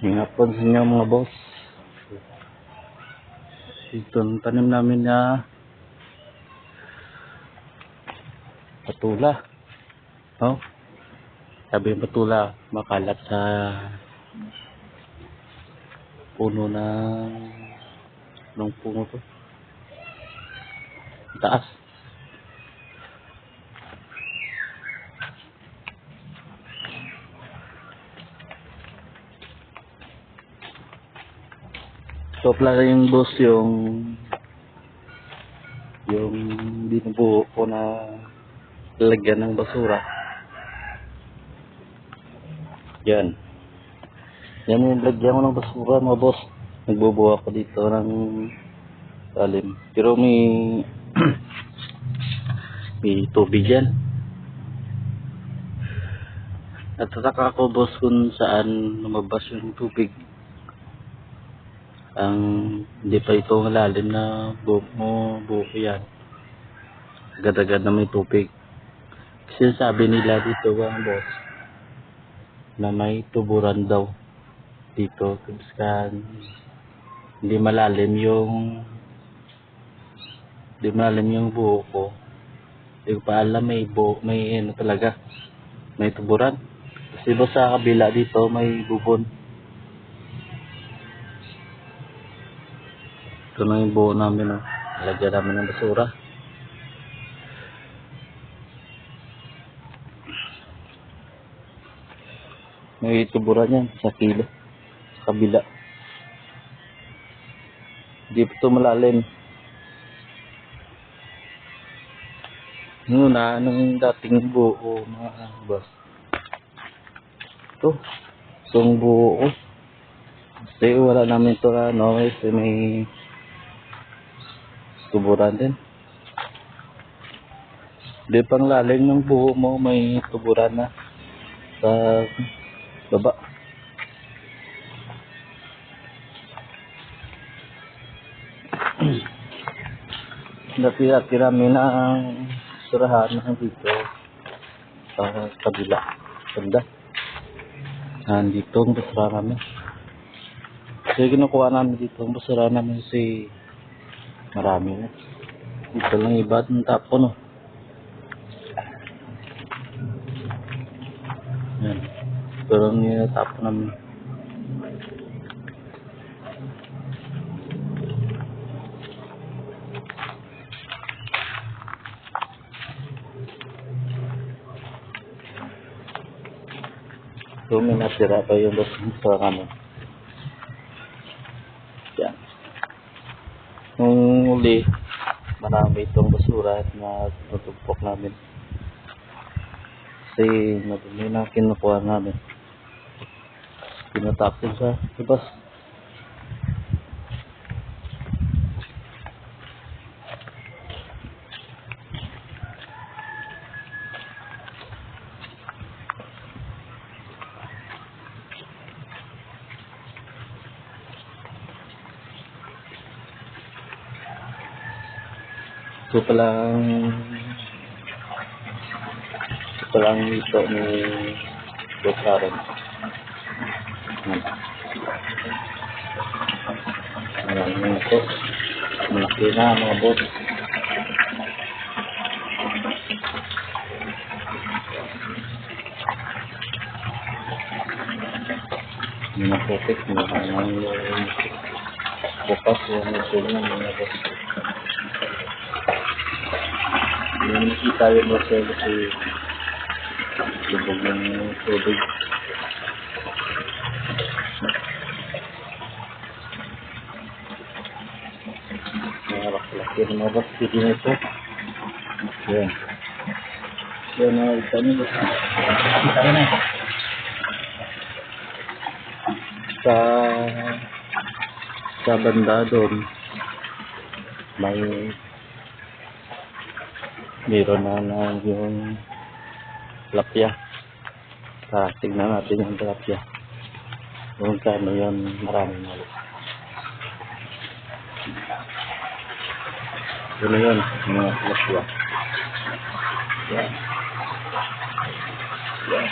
Hingapon sa inyo mga boss. Ito ang tanim namin na patula. Oh, sabi yung patula makalat sa puno ng puno to. Taas. So pala yung boss yung binubuo ko na lalagyan ng basura. Yan yung lagyan ko ng basura mga boss. Nagbubuo ako dito ng talim. Pero may may tubig yan. Natataka ako boss kung saan lumabas yung tubig. Hindi pa ito malalim na buko yan. Agad-agad na may tubig. Kasi sabi nila dito ang boss na may tuburan daw dito. Kasi hindi malalim yung buko. Hindi ko pa alam may ano talaga. May tuburan. Kasi boss sa kabila dito may bubon. Ito na yung buo namin, oh. Lagyan namin ng basura. May tuburan yan sa kilo. Sa kabila. Hindi pa ito malalim. Nung dating buo, mga boss. Ito. Itong buo ko. Kasi wala namin ito kasi may tuburan din. Di pang lalim ng buho mo, may tuburan na sa baba. Natira-tira namin ang surahan na dito sa kabila. Ganda. Nandito ang basura namin. So kinukuha namin dito ang basura namin kasi marami na. Dito lang iba ng tapon, oh. Yan. Pero nilatapon namin. So may natira pa yung basura namin. Yan. Nung uli, marami itong basura na natugpok namin. Kasi madumi na kinukuha namin. Pinatapon sa labas. Ito palang ito ni Dokaren. Maraming ito. Malaki na mga boss. Mga putik. Mga bukas yung nasul na mga boss. Hindi nakita yung Marcelo kasi lubog ng tubig. Laki ng mga basket na ito. Yan. Yan na ito nyo. Kita na. Sa banda doon mayroon na yung tilapia. Tignan natin yung tilapia. Kung kano yun, maraming malo. Yun yun, mga tilapia. Yan. Yan.